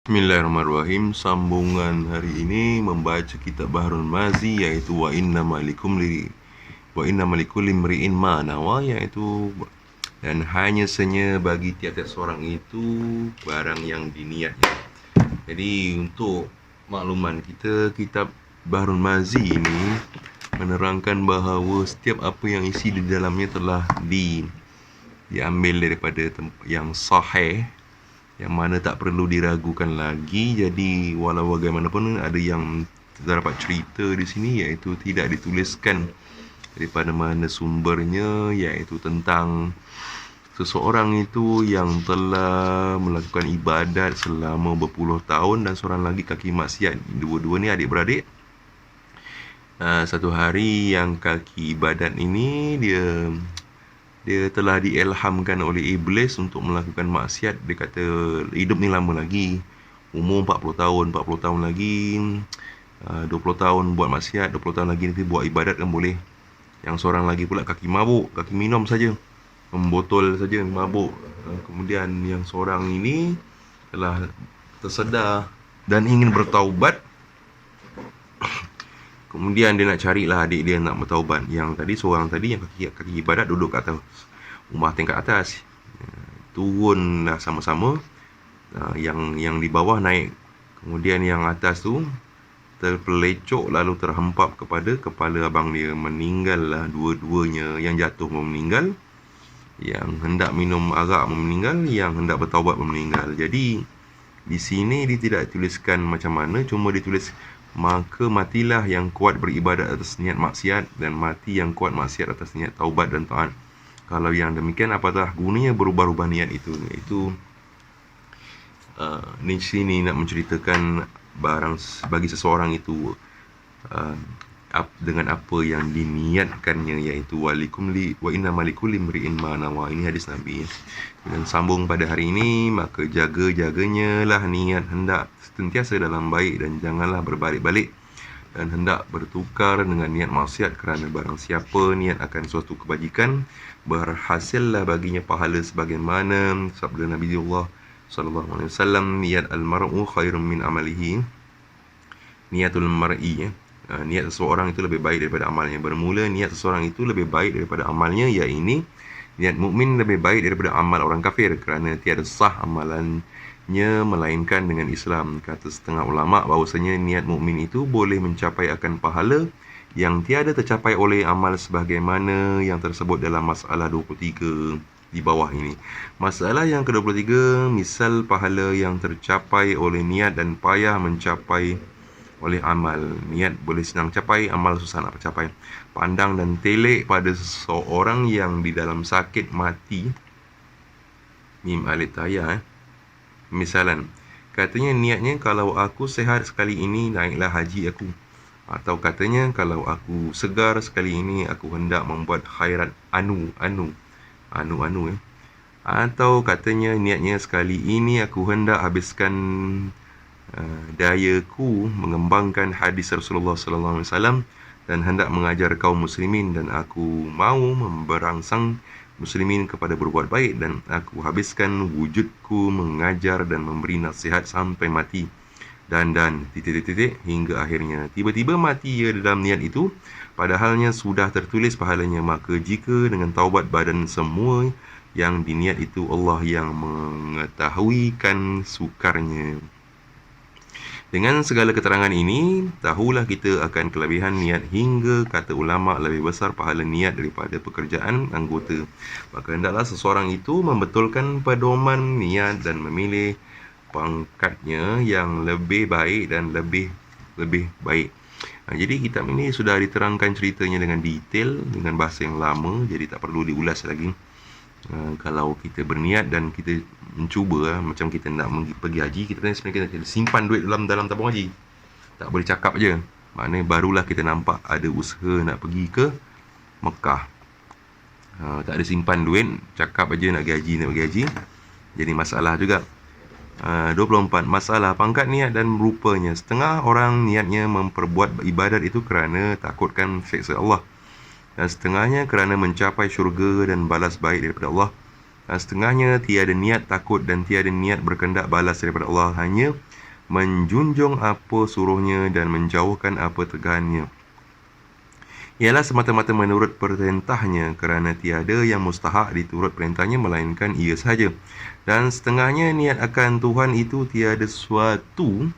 Bismillahirrahmanirrahim. Sambungan hari ini membaca kitab Bahrul Mazi, iaitu Wa inna malikum limri'in ma nawa, iaitu dan hanya senya bagi tiap-tiap seorang itu barang yang diniatnya. Jadi untuk makluman kita, kitab Bahrul Mazi ini menerangkan bahawa setiap apa yang isi di dalamnya telah diambil daripada yang sahih, yang mana tak perlu diragukan lagi. Jadi walau bagaimanapun ada yang terdapat cerita di sini, iaitu tidak dituliskan daripada mana sumbernya, iaitu tentang seseorang itu yang telah melakukan ibadat selama berpuluh tahun dan seorang lagi kaki maksiat. Dua-dua ni adik-beradik. Satu hari yang kaki ibadat ini dia telah diilhamkan oleh iblis untuk melakukan maksiat. Dia kata hidup ni lama lagi, umur 40 tahun, 40 tahun lagi 20 tahun buat maksiat, 20 tahun lagi nanti buat ibadat kan boleh. Yang seorang lagi pula kaki mabuk, kaki minum saja, membotol saja, mabuk. Kemudian yang seorang ini telah tersedar dan ingin bertaubat. Kemudian dia nak carilah adik dia nak bertaubat. Yang tadi, seorang tadi yang kaki ibadat duduk kat atas rumah tingkat atas. Turunlah sama-sama. Yang di bawah naik. Kemudian yang atas tu terpelecok lalu terhempap kepada kepala abang dia. Meninggallah dua-duanya. Yang jatuh pun meninggal, yang hendak minum arak pun meninggal, yang hendak bertaubat pun meninggal. Jadi di sini dia tidak tuliskan macam mana, cuma ditulis maka matilah yang kuat beribadat atas niat maksiat, dan mati yang kuat maksiat atas niat taubat dan taat. Kalau yang demikian, apatah gunanya berubah-ubah niat itu. Iaitu di sini nak menceritakan barang bagi seseorang itu dengan apa yang diniatkannya, iaitu wa inna malikum limri'in ma nawa. Ini hadis Nabi. Dan sambung pada hari ini, maka jaganya lah niat, hendak sentiasa dalam baik dan janganlah berbalik-balik dan hendak bertukar dengan niat maksiat, kerana barang siapa niat akan suatu kebajikan, berhasillah baginya pahala sebagaimana sabda Nabi Allah sallallahu alaihi wasallam, niat al-mar'u khairun min amalihi. Niatul mar'i, niat seseorang itu lebih baik daripada amalnya. Bermula niat seseorang itu lebih baik daripada amalnya, iaitu niat mukmin lebih baik daripada amal orang kafir, kerana tiada sah amalannya melainkan dengan Islam. Kata setengah ulama bahawasanya niat mukmin itu boleh mencapai akan pahala yang tiada tercapai oleh amal, sebagaimana yang tersebut dalam masalah 23 di bawah ini. Masalah yang ke-23, misal pahala yang tercapai oleh niat dan payah mencapai oleh amal. Niat boleh senang capai, amal susah nak capai. Pandang dan telik pada seseorang yang di dalam sakit mati. Mim alif tayah. Misalan, katanya niatnya, kalau aku sihat sekali ini, naiklah haji aku. Atau katanya, kalau aku segar sekali ini, aku hendak membuat khairat anu. Atau katanya, niatnya, sekali ini aku hendak habiskan dayaku mengembangkan hadis Rasulullah sallallahu alaihi wasallam dan hendak mengajar kaum muslimin, dan aku mau memberangsang muslimin kepada berbuat baik, dan aku habiskan wujudku mengajar dan memberi nasihat sampai mati, dan titik hingga akhirnya. Tiba-tiba mati ia dalam niat itu, padahalnya sudah tertulis pahalanya. Maka jika dengan taubat badan semua yang diniat itu, Allah yang mengetahuikan sukarnya. Dengan segala keterangan ini, tahulah kita akan kelebihan niat, hingga kata ulama lebih besar pahala niat daripada pekerjaan anggota. Maka hendaklah seseorang itu membetulkan pedoman niat dan memilih pangkatnya yang lebih baik dan lebih baik. Jadi kitab ini sudah diterangkan ceritanya dengan detail, dengan bahasa yang lama, jadi tak perlu diulas lagi. Kalau kita berniat dan kita mencuba, macam kita nak pergi haji, kita sebenarnya kita simpan duit dalam tabung haji, tak boleh cakap je. Maknanya barulah kita nampak ada usaha nak pergi ke Mekah. Tak ada simpan duit, cakap aja nak pergi haji, jadi masalah juga. 24. Masalah pangkat niat dan rupanya. Setengah orang niatnya memperbuat ibadat itu kerana takutkan siksa Allah, dan setengahnya kerana mencapai syurga dan balas baik daripada Allah. Setengahnya tiada niat takut dan tiada niat berkendak balas daripada Allah, hanya menjunjung apa suruhnya dan menjauhkan apa tegahannya. Ialah semata-mata menurut perintahnya, kerana tiada yang mustahak diturut perintahnya melainkan ia sahaja. Dan setengahnya niat akan Tuhan itu tiada sesuatu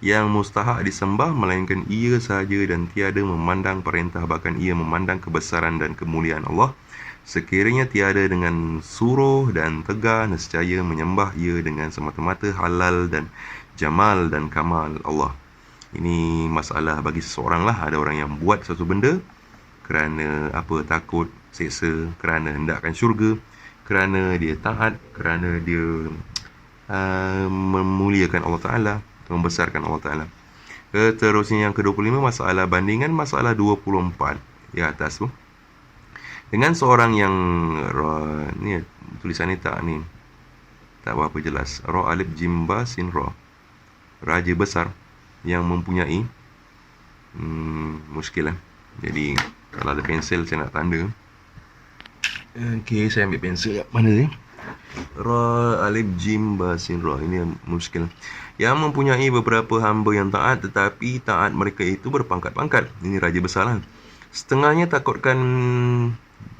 yang mustahak disembah melainkan ia sahaja, dan tiada memandang perintah, bahkan ia memandang kebesaran dan kemuliaan Allah. Sekiranya tiada dengan suruh dan tegah, nescaya menyembah ia dengan semata-mata halal dan jamal dan kamal Allah. Ini masalah bagi seseorang lah. Ada orang yang buat satu benda kerana takut seksa, kerana hendakkan syurga, kerana dia taat, kerana dia memuliakan Allah Ta'ala, membesarkan Allah Ta'ala. Terusnya yang ke-25, masalah bandingan masalah 24 di atas tu. Dengan seorang yang ni tulisan ni tak berapa jelas. Ra alif jim ba sin ra. Raja besar yang mempunyai muskil lah. Jadi kalau ada pensel saya nak tanda. Okey, saya ambil pensel mana ni? Ra alif jim ba sin ra. Ini muskil. Yang mempunyai beberapa hamba yang taat, tetapi taat mereka itu berpangkat-pangkat. Ini raja besar lah. Setengahnya takutkan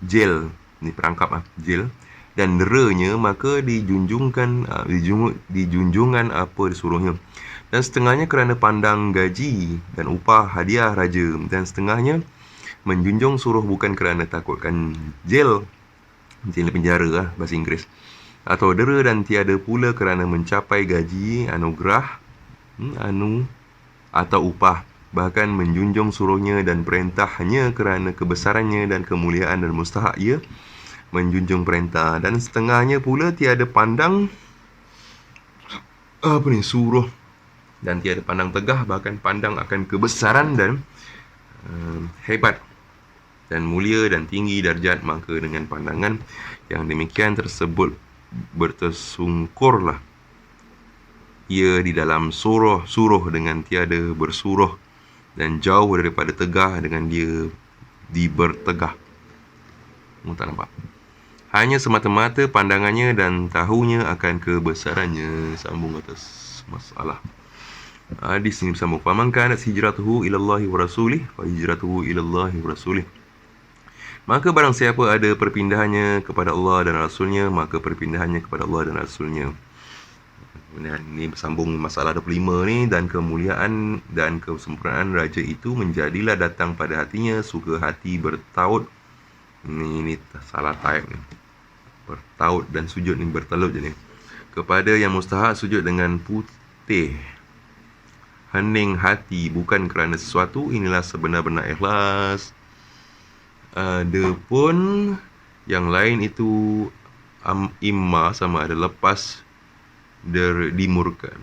jail, ni perangkap jail, dan deranya, maka dijunjungan apa disuruhnya. Dan setengahnya kerana pandang gaji dan upah hadiah raja, dan setengahnya menjunjung suruh bukan kerana takutkan jail, penjara lah bahasa Inggeris, atau dera, dan tiada pula kerana mencapai gaji, anugerah, atau upah, bahkan menjunjung suruhnya dan perintahnya kerana kebesarannya dan kemuliaan dan mustahak ia menjunjung perintah. Dan setengahnya pula tiada pandang suruh, dan tiada pandang tegah, bahkan pandang akan kebesaran dan hebat dan mulia dan tinggi darjat, maka dengan pandangan yang demikian tersebut bertersungkurlah ia di dalam suruh dengan tiada bersuruh, dan jauh daripada tegah dengan dia dibertegah. Tak nampak? Hanya semata-mata pandangannya dan tahunya akan kebesarannya. Sambung atas masalah. Hadis ini bersambung. Faman kanat hijratuhu ilallahi wa rasulih fa hijratuhu ilallahi wa rasulih. Maka barang siapa ada perpindahannya kepada Allah dan Rasulnya, maka perpindahannya kepada Allah dan Rasulnya. Dan ini bersambung masalah 25 ni. Dan kemuliaan dan kesempurnaan raja itu menjadilah datang pada hatinya, suka hati bertaut. Ini salah type ni. Bertaut dan sujud ni bertalut je ni. Kepada yang mustahak sujud dengan putih hening hati, bukan kerana sesuatu. Inilah sebenar-benar ikhlas. Ada pun yang lain itu imma sama ada lepas dimurkan.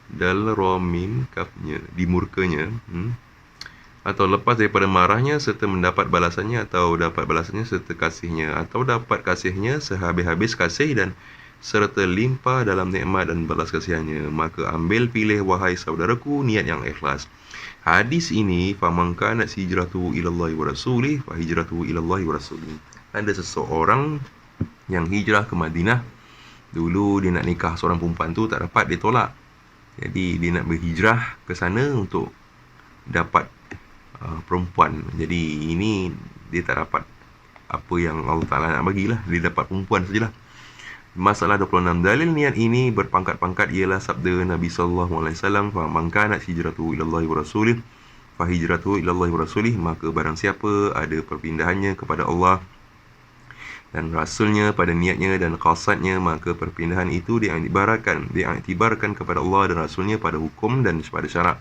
Dal romim kafnya dimurkanya, atau lepas daripada marahnya serta mendapat balasannya, atau dapat balasannya serta kasihnya, atau dapat kasihnya sehabis-habis kasih dan serta limpah dalam nikmat dan balas kasihannya. Maka ambil pilih wahai saudaraku niat yang ikhlas. Hadis ini, faman kanat hijratuhu ilallahi wa rasulih fa hijratuhu ilallahi wa rasulih. Ada seseorang yang hijrah ke Madinah. Dulu dia nak nikah seorang perempuan tu, tak dapat, dia tolak. Jadi dia nak berhijrah ke sana untuk dapat perempuan. Jadi ini dia tak dapat apa yang Allah Ta'ala nak bagilah. Dia dapat perempuan sajalah. Masalah 26. Dalil niat ini berpangkat-pangkat ialah sabda Nabi SAW, faman kanat hijratuhu ilallahi wa rasulih fa hijratuhu ilallahi wa rasulih. Maka barang siapa ada perpindahannya kepada Allah dan Rasulnya pada niatnya dan qasadnya, maka perpindahan itu diiktibarkan kepada Allah dan Rasulnya pada hukum dan pada syarak.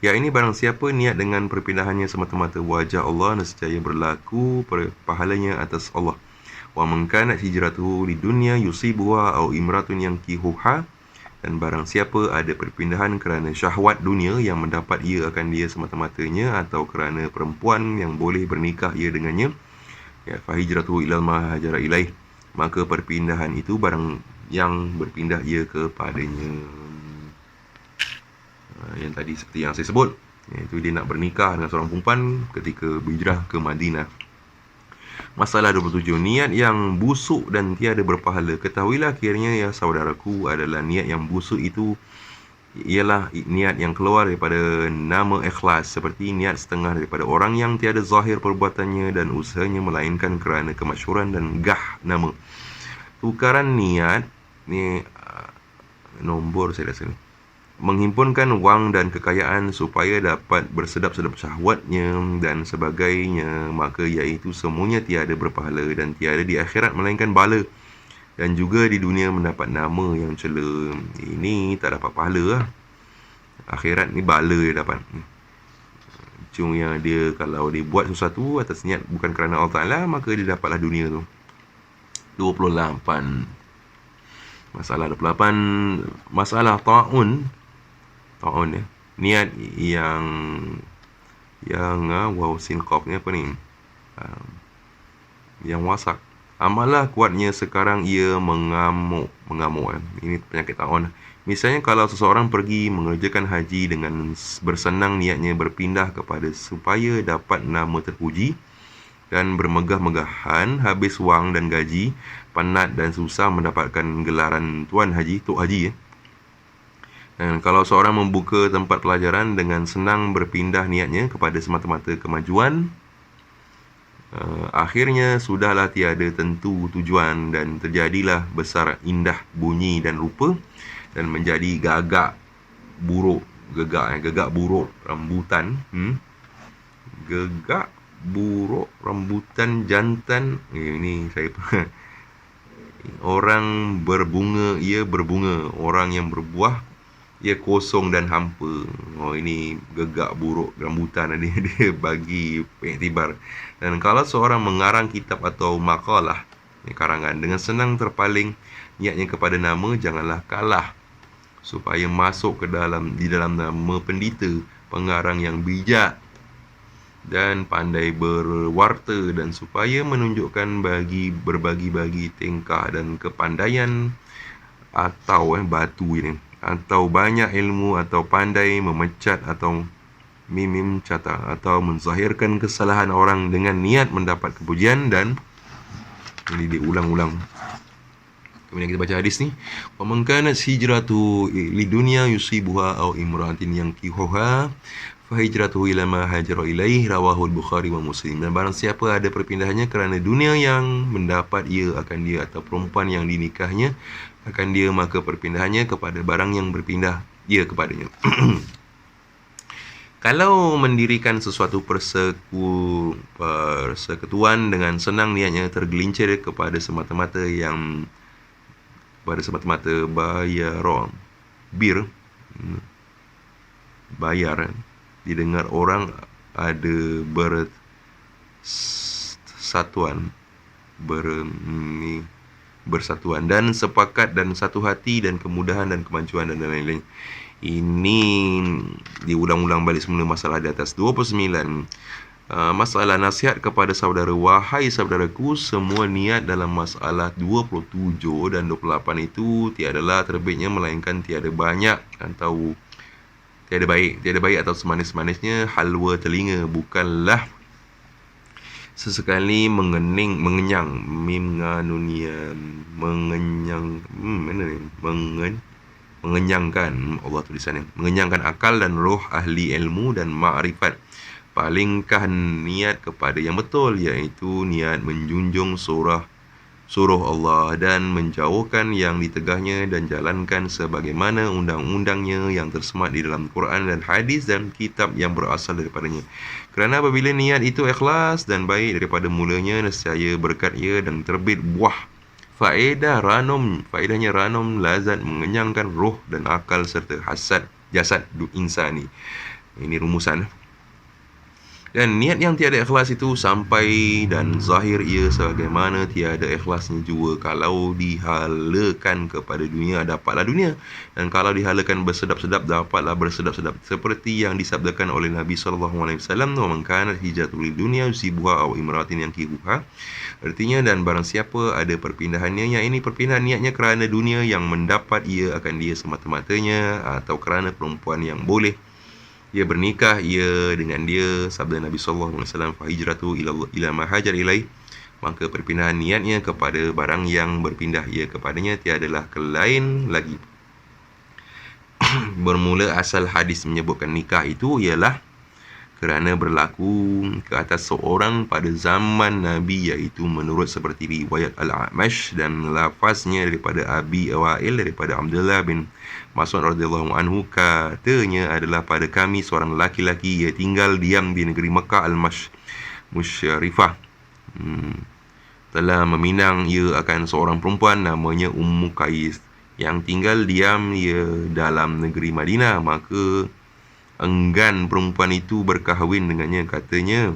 Ya, ini barang siapa niat dengan perpindahannya semata-mata wajah Allah, nescaya berlaku pahalanya atas Allah. Wa man kanat hijratuhu lidunya yusibuha au imratun yankihuha. Dan barang siapa ada perpindahan kerana syahwat dunia yang mendapat ia akan dia semata-matanya, atau kerana perempuan yang boleh bernikah ia dengannya, ya, fa hijratuhu ilal ma hajara ilaih. Maka perpindahan itu barang yang berpindah ia kepadanya. Yang tadi seperti yang saya sebut, iaitu dia nak bernikah dengan seorang perempuan ketika berhijrah ke Madinah. Masalah 27. Niat yang busuk dan tiada berpahala. Ketahuilah kiranya ya saudaraku, adalah niat yang busuk itu ialah niat yang keluar daripada nama ikhlas, seperti niat setengah daripada orang yang tiada zahir perbuatannya dan usahanya, melainkan kerana kemasyhuran dan gah nama. Tukaran niat ni nombor saya rasa ni, menghimpunkan wang dan kekayaan supaya dapat bersedap-sedap syahwatnya dan sebagainya, maka iaitu semuanya tiada berpahala dan tiada di akhirat melainkan bala, dan juga di dunia mendapat nama yang cela. Ini tak dapat pahala lah. Akhirat ni bala dia dapat. Cuma yang dia, kalau dia buat sesuatu atas niat bukan kerana Allah Ta'ala, maka dia dapatlah dunia tu. 28. Masalah 28. Masalah ta'un ya. Niat yang wow, sin qaf ni apa ni? Yang wasak. Amalah kuatnya sekarang ia mengamuk. Ini penyakit ta'un. Misalnya kalau seseorang pergi mengerjakan haji dengan bersenang niatnya berpindah kepada supaya dapat nama terpuji dan bermegah-megahan, habis wang dan gaji, penat dan susah mendapatkan gelaran Tuan Haji, Tok Haji ya. Dan kalau seorang membuka tempat pelajaran dengan senang berpindah niatnya kepada semata-mata kemajuan, akhirnya sudahlah tiada tentu tujuan dan terjadilah besar indah bunyi dan rupa dan menjadi gagak buruk rambutan. Gegak buruk rambutan jantan. Ini saya orang berbunga ia berbunga, orang yang berbuah ia kosong dan hampa. Ini gegak buruk rambutan dia bagi iktibar. Dan kalau seorang mengarang kitab atau makalah, karangan, dengan senang terpaling niatnya kepada nama, janganlah kalah supaya masuk di dalam nama pendeta, pengarang yang bijak dan pandai berwarta, dan supaya menunjukkan berbagi-bagi tingkah dan kepandaian atau batu ini, atau banyak ilmu, atau pandai memecat atau mimim catat, atau menzahirkan kesalahan orang dengan niat mendapat kepujian. Dan ini diulang-ulang. Kemudian kita baca hadis ni. Wa man kanat hijratu lidunya yusibuha aw imra'atin yankihuha fa hijratuhu ila ma hajara ilaih, rawahu al-Bukhari wa Muslim. Dan barang siapa ada perpindahannya kerana dunia yang mendapat ia akan dia, atau perempuan yang dinikahnya akan dia, maka perpindahannya kepada barang yang berpindah ia kepadanya. Kalau mendirikan sesuatu persekutuan dengan senang niatnya tergelincir kepada semata-mata bayar, didengar orang ada bersatuan dan sepakat dan satu hati dan kemudahan dan kemajuan dan lain-lain. Ini diulang-ulang balik semula masalah di atas. 29. Masalah nasihat kepada saudara. Wahai saudaraku, semua niat dalam masalah 27 dan 28 itu tiadalah terbitnya melainkan tiada banyak atau tiada baik atau semanis-manisnya halwa telinga, bukanlah sesekali mengenyangkan Allah tulisannya, mengenyangkan akal dan roh ahli ilmu dan ma'rifat. Palingkan niat kepada yang betul, iaitu niat menjunjung suruh Allah dan menjauhkan yang ditegahnya, dan jalankan sebagaimana undang-undangnya yang tersemat di dalam Quran dan hadis dan kitab yang berasal daripadanya. Kerana apabila niat itu ikhlas dan baik daripada mulanya, nescaya berkat ia dan terbit buah faedahnya ranom, lazat, mengenyangkan roh dan akal serta jasad insani. Ini rumusan. Dan niat yang tiada ikhlas itu sampai dan zahir ia sebagaimana tiada ikhlasnya jua. Kalau dihalakan kepada dunia, dapatlah dunia, dan kalau dihalakan bersedap-sedap, dapatlah bersedap-sedap, seperti yang disabdakan oleh Nabi SAW. Wa man kanat hijratul dunya yusibuha aw imratin yankihuha. Artinya, dan barang siapa ada perpindahannya, yang ini perpindahan niatnya kerana dunia yang mendapat ia akan dia semata-matanya, atau kerana perempuan yang boleh ia bernikah ia dengan dia, sabda Nabi SAW, fa hijratu ila ma hajar ilaih, maka perpindahan niatnya kepada barang yang berpindah ia kepadanya tiadalah lain lagi. Bermula asal hadis menyebutkan nikah itu ialah kerana berlaku ke atas seorang pada zaman Nabi, iaitu menurut seperti riwayat Al-A'mash dan lafaznya daripada Abi Awail daripada Abdullah bin Mas'ud radhiyallahu anhu, katanya adalah pada kami seorang laki-laki ia tinggal diam di negeri Mekah Al-Musyrifah, telah meminang ia akan seorang perempuan namanya Ummu Qais yang tinggal diam ia dalam negeri Madinah, maka enggan perempuan itu berkahwin dengannya. Katanya,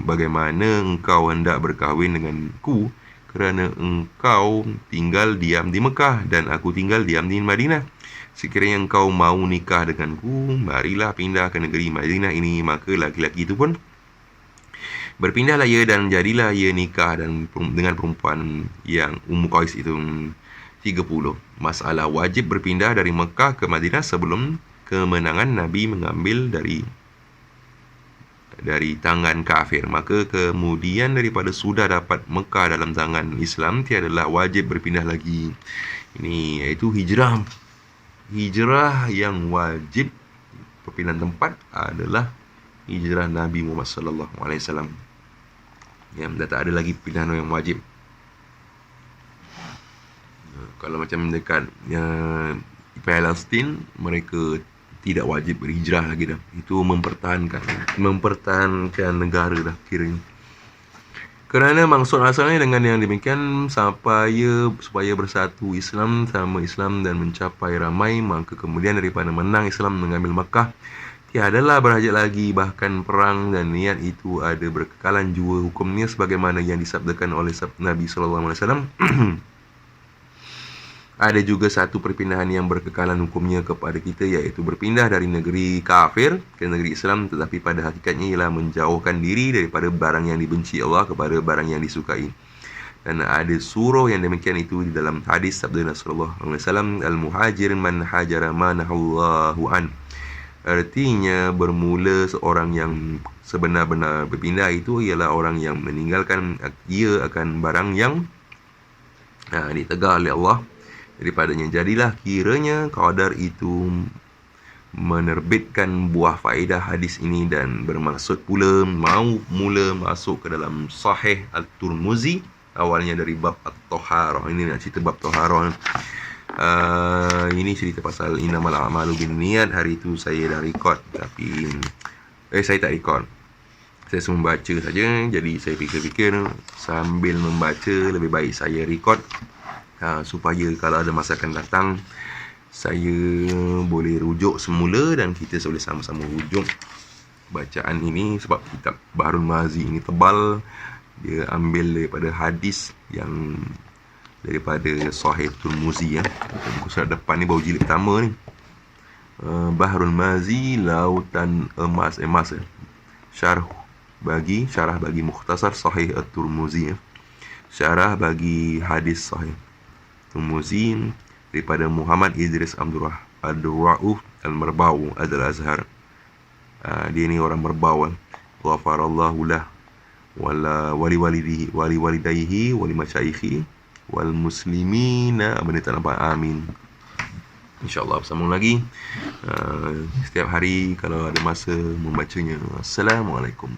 bagaimana engkau hendak berkahwin denganku kerana engkau tinggal diam di Mekah dan aku tinggal diam di Madinah. Sekiranya engkau mahu nikah denganku, marilah pindah ke negeri Madinah ini. Maka laki-laki itu pun berpindahlah ia dan jadilah ia nikah dengan perempuan yang Ummu Qais itu. 30. Masalah wajib berpindah dari Mekah ke Madinah sebelum kemenangan Nabi mengambil dari tangan kafir. Maka kemudian daripada sudah dapat Mekah dalam tangan Islam, tiadalah wajib berpindah lagi. Ini iaitu hijrah. Hijrah yang wajib perpindahan tempat adalah hijrah Nabi Muhammad sallallahu alaihi wasallam. Yang tak ada lagi pindahan yang wajib. Kalau macam dekat Palestin, mereka tidak wajib berhijrah lagi dah. Itu mempertahankan negara dah kiranya. Kerana maksud asalnya dengan yang demikian supaya bersatu Islam sama Islam dan mencapai ramai, maka kemudian daripada menang Islam mengambil Makkah, tiadalah berhajat lagi bahkan perang, dan niat itu ada berkekalan jua hukumnya sebagaimana yang disabdakan oleh Nabi sallallahu alaihi wasallam. Ada juga satu perpindahan yang berkekalan hukumnya kepada kita, iaitu berpindah dari negeri kafir ke negeri Islam, tetapi pada hakikatnya ialah menjauhkan diri daripada barang yang dibenci Allah kepada barang yang disukai. Dan ada suruh yang demikian itu di dalam hadis sabda Rasulullah SAW, Al-muhajir man hajara ma nahallahu an. Artinya bermula seorang yang sebenar-benar berpindah itu ialah orang yang meninggalkan ia akan barang yang ditegar oleh Allah daripadanya. Jadilah kiranya qadar itu menerbitkan buah faedah hadis ini dan bermaksud pula mula masuk ke dalam Sahih At-Tirmizi, awalnya dari bab At-Taharah. Ini nak cerita bab Taharah. Ini cerita pasal innamal a'malu binniyat. Hari itu saya dah record, tapi saya tak record. Saya semua baca saja. Jadi saya fikir-fikir sambil membaca lebih baik saya record, supaya kalau ada masa akan datang saya boleh rujuk semula dan kita boleh sama-sama rujuk bacaan ini. Sebab kitab Bahrul Mazi ini tebal, dia ambil daripada hadis yang daripada Sahih Tirmizi buku surat depan ni, baru jilid pertama ni. Bahrul Mazi, lautan emas. Syarah bagi mukhtasar Sahih At-Tirmizi, syarah bagi hadis Sahih Tirmizi daripada Muhammad Idris Abdul Rauf Al-Marbawi Al-Azhar. Dia ni orang Merbau. Ghafarallahu lah wali walidayhi wali masyaikhi wal muslimina. Benda tak nampak. Amin. InsyaAllah bersambung lagi setiap hari kalau ada masa membacanya. Assalamualaikum.